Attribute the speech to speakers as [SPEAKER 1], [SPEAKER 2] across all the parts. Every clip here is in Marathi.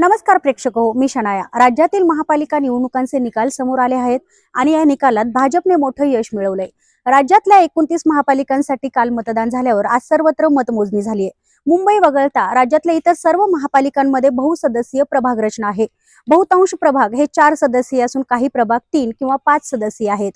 [SPEAKER 1] नमस्कार प्रेक्षको, मी शनाया। राज्यातील महापालिका निवडणुकांचे निकाल समोर आले आहेत आणि या निकालात भाजपने मोठं यश मिळवलंय। राज्यातल्या 29 महापालिकांसाठी काल मतदान झाल्यावर आज सर्वत्र मतमोजणी झाली आहे। मुंबई वगळता राज्यातल्या इतर सर्व महापालिकांमध्ये बहुसदस्यीय प्रभाग रचना आहे। बहुतांश प्रभाग हे 4 सदस्यीय असून काही प्रभाग 3 किंवा 5 सदस्यीय आहेत।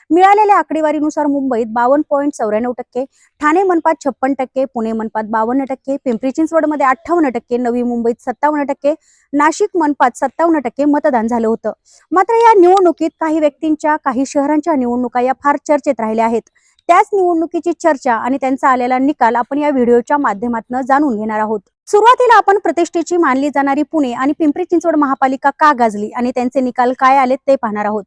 [SPEAKER 1] मिळालेल्या आकडेवारीनुसार मुंबईत 52.94%, ठाणे मनपात 56%, पुणे मनपात 52%, पिंपरी चिंचवडमध्ये 58%, नवी मुंबईत 57%, नाशिक मनपात 57% मतदान झालं होतं। मात्र या निवडणुकीत काही व्यक्तींच्या, काही शहरांच्या निवडणुका या फार चर्चेत राहिल्या आहेत। त्याच निवडणुकीची चर्चा आणि त्यांचा आलेला निकाल आपण या व्हिडिओच्या माध्यमातून जाणून घेणार आहोत। सुरुवातीला आपण प्रतिष्ठेची मानली जाणारी पुणे आणि पिंपरी चिंचवड महापालिका का गाजली आणि त्यांचे निकाल काय आले ते पाहणार आहोत।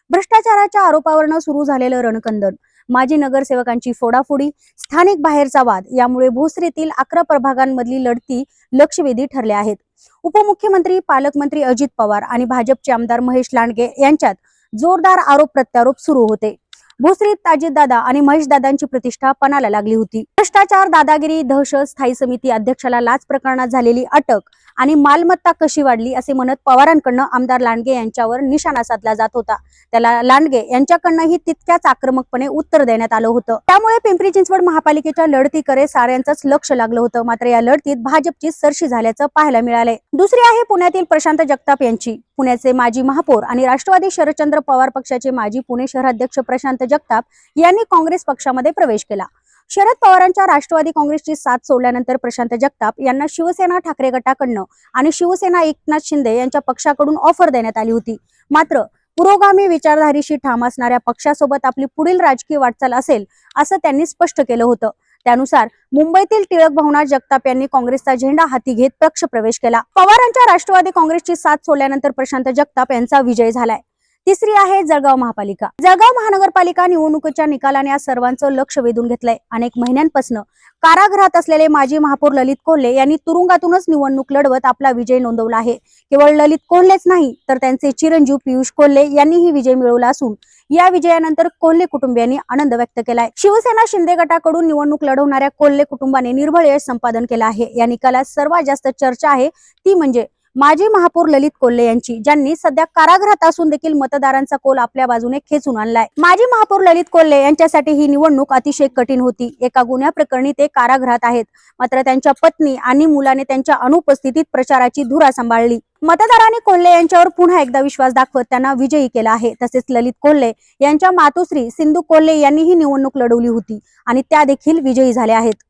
[SPEAKER 1] भ्रष्टाचाराच्या आरोपावरनं सुरू झालेलं रणकंदन, माजी नगरसेवकांची फोडाफोडी, स्थानिक बाहेरचा वाद यामुळे भोसरीतील 11 प्रभागांमधली लढती लक्षवेधी ठरल्या आहेत। उपमुख्यमंत्री, पालकमंत्री अजित पवार आणि भाजपचे आमदार महेश लांडगे यांच्यात जोरदार आरोप प्रत्यारोप सुरू होते। भोसरीत अजितदादा आणि महेशदादांची प्रतिष्ठा पणाला लागली होती। भ्रष्टाचार, दादागिरी, दहशत, स्थायी समिती अध्यक्षाला लाच प्रकरणात झालेली अटक आणि मालमत्ता कशी वाढली असे म्हणत पवारांकडनं आमदार लांडगे यांच्यावर निशाणा साधला जात होता। त्याला लांडगे यांच्याकडनंही तितक्याच आक्रमकपणे उत्तर देण्यात आलं होतं। त्यामुळे पिंपरी चिंचवड महापालिकेच्या लढतीकडे साऱ्यांचंच लक्ष लागलं होतं। मात्र या लढतीत भाजपची सरशी झाल्याचं पाहायला मिळालंय। दुसरी आहे पुण्यातील प्रशांत जगताप यांची। पुण्याचे माजी महापौर आणि राष्ट्रवादी शरदचंद्र पवार पक्षाचे माजी पुणे शहराध्यक्ष प्रशांत जगताप यांनी काँग्रेस पक्षामध्ये प्रवेश केला। शरद पवारांच्या राष्ट्रवादी काँग्रेसची साथ सोडल्यानंतर प्रशांत जगताप यांना शिवसेना ठाकरे गटाकडनं आणि शिवसेना एकनाथ शिंदे यांच्या पक्षाकडून ऑफर देण्यात आली होती। मात्र पुरोगामी विचारधारीशी ठाम असणाऱ्या पक्षासोबत आपली पुढील राजकीय वाटचाल असेल असं त्यांनी स्पष्ट केलं होतं। त्यानुसार मुंबईतील टिळक भवनात जगताप यांनी काँग्रेसचा झेंडा हाती घेत पक्ष प्रवेश केला। पवारांच्या राष्ट्रवादी काँग्रेसची साथ सोडल्यानंतर प्रशांत जगताप यांचा विजय झालाय। तिसरी आहे जळगाव महापालिका। जळगाव महानगरपालिका निवडणुकीच्या निकालाने आज सर्वांचं लक्ष वेधून घेतलंय। अनेक महिन्यांपासून कारागृहात असलेले माजी महापौर ललित कोल्हे यांनी तुरुंगातूनच निवडणूक लढवत आपला विजय नोंदवला आहे। केवळ ललित कोल्हेच नाही तर त्यांचे चिरंजीव पियुष कोल्हे यांनीही विजय मिळवला असून या विजयानंतर कोल्हे कुटुंबियांनी आनंद व्यक्त केलाय। शिवसेना शिंदे गटाकडून निवडणूक लढवणाऱ्या कोल्हे कुटुंबाने निर्भळ यश संपादन केलं आहे। या निकालात सर्वात जास्त चर्चा आहे ती म्हणजे माजी महापौर ललित कोल्हे यांची, ज्यांनी सध्या कारागृहात असून देखील मतदारांचा कोल आपल्या बाजूने खेचून आणलाय। माजी महापौर ललित कोल्हे यांच्यासाठी ही निवडणूक अतिशय कठीण होती। एका गुन्ह्याप्रकरणी ते कारागृहात आहेत। मात्र त्यांच्या पत्नी आणि मुलाने त्यांच्या अनुपस्थितीत प्रचाराची धुरा सांभाळली। मतदारांनी कोल्हे यांच्यावर पुन्हा एकदा विश्वास दाखवत त्यांना विजयी केला आहे। तसेच ललित कोल्हे यांच्या मातोश्री सिंधू कोल्हे यांनी ही निवडणूक लढवली होती आणि त्या देखील विजयी झाल्या आहेत।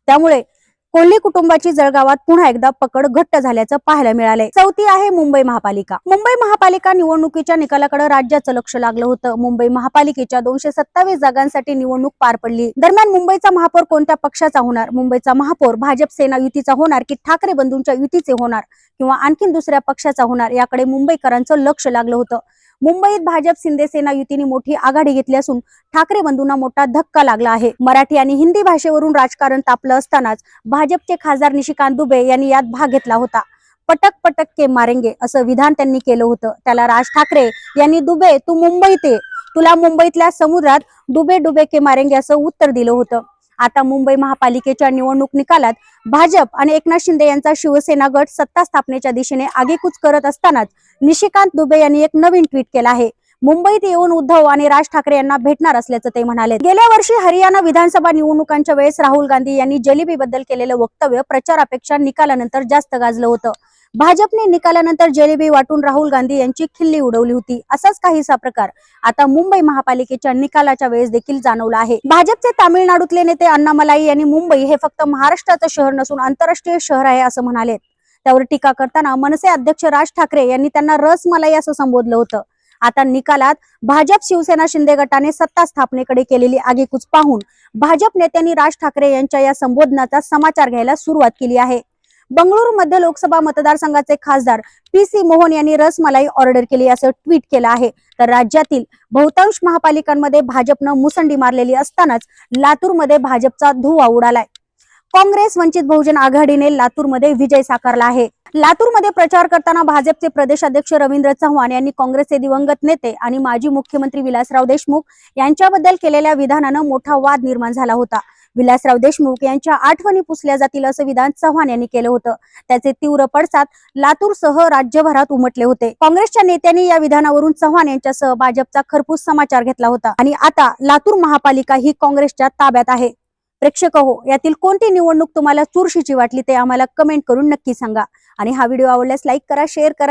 [SPEAKER 1] त्यामुळे कोल्हे कुटुंबाची जळगावात पुन्हा एकदा पकड घट्ट झाल्याचं पाहायला मिळालंय। चौथी आहे मुंबई महापालिका। मुंबई महापालिका निवडणुकीच्या निकालाकडे राज्याचं लक्ष लागलं होतं। मुंबई महापालिकेच्या 227 जागांसाठी निवडणूक पार पडली। दरम्यान मुंबईचा महापौर कोणत्या पक्षाचा होणार, मुंबईचा महापौर भाजप सेना युतीचा होणार की ठाकरे बंधूंच्या युतीचे होणार किंवा आणखीन दुसऱ्या पक्षाचा होणार, याकडे मुंबईकरांचं लक्ष लागलं होतं। मुंबईत भाजप शिंदे सेना युतीने मोठी आघाडी घेतली असून ठाकरे बंधूंना मोठा धक्का लागला आहे। मराठी आणि हिंदी भाषेवरून राजकारण तापलं असतानाच भाजपचे खासदार निशिकांत दुबे यांनी यात भाग घेतला होता। पटक पटक के मारेंगे असं विधान त्यांनी केलं होतं। त्याला राज ठाकरे यांनी दुबे तू मुंबईत ये, तुला मुंबईतल्या समुद्रात डुबे डुबे के मारेंगे असं उत्तर दिलं होतं। आता मुंबई महापालिकेच्या निवडणूक निकालात भाजप आणि एकनाथ शिंदे यांचा शिवसेना गट सत्ता स्थापनेच्या दिशेने आगेकूच करत असतानाच निशिकांत दुबे यांनी एक नवीन ट्विट केलं आहे। मुंबईत येऊन उद्धव आणि राज ठाकरे यांना भेटणार असल्याचं ते म्हणाले। गेल्या वर्षी हरियाणा विधानसभा निवडणुकांच्या वेळेस राहुल गांधी यांनी जलेबीबद्दल केलेलं वक्तव्य प्रचारापेक्षा निकालानंतर जास्त गाजलं होतं। भाजपने निकालानंतर जलेबी वाटून राहुल गांधी यांची खिल्ली उडवली होती। असाच काहीसा प्रकार आता मुंबई महापालिकेच्या निकालाच्या वेळेस देखील जाणवला आहे। भाजपचे तामिळनाडूतले नेते अण्णामलाई यांनी मुंबई हे फक्त महाराष्ट्राचं शहर नसून आंतरराष्ट्रीय शहर आहे असं म्हणाले। त्यावर टीका करताना मनसे अध्यक्ष राज ठाकरे यांनी त्यांना रसमलाई असं संबोधलं होतं। आता निकालात भाजप शिवसेना शिंदे गटाने सत्ता स्थापनेकडे केलेली आगेकूच पाहून भाजप नेत्यांनी राज ठाकरे यांच्या या संबोधनाचा समाचार घ्यायला सुरुवात केली आहे। बंगळुरू मध्य लोकसभा मतदारसंघाचे खासदार PC मोहन यांनी रसमलाई ऑर्डर केली असं ट्विट केलं आहे। तर राज्यातील बहुतांश महापालिकांमध्ये भाजपनं मुसंडी मारलेली असतानाच लातूरमध्ये भाजपचा धुव्वा उडालाय। काँग्रेस वंचित बहुजन आघाडीने लातूरमध्ये विजय साकारला आहे। लातूरमध्ये प्रचार करताना भाजपचे प्रदेशाध्यक्ष रवींद्र चव्हाण यांनी काँग्रेसचे दिवंगत नेते आणि माजी मुख्यमंत्री विलासराव देशमुख यांच्याबद्दल केलेल्या विधानानं मोठा वाद निर्माण झाला होता। विलासराव देशमुख यांच्या आठवणी पुसल्या जातील असं विधान चव्हाण यांनी केलं होतं. त्याचे तीव्र पडसाद लातूरसह राज्यभरात उमटले होते. काँग्रेसच्या नेत्यांनी या विधानावरून चव्हाण यांच्यासह भाजपचा खरपूस समाचार घेतला होता आणि आता लातूर महापालिका ही काँग्रेसच्या ताब्यात आहे. प्रेक्षक हो, यातील कोणती निवडणूक तुम्हाला चुरशीची वाटली ते आम्हाला कमेंट करून नक्की सांगा आणि हा व्हिडिओ आवडल्यास लाईक करा, शेअर करा.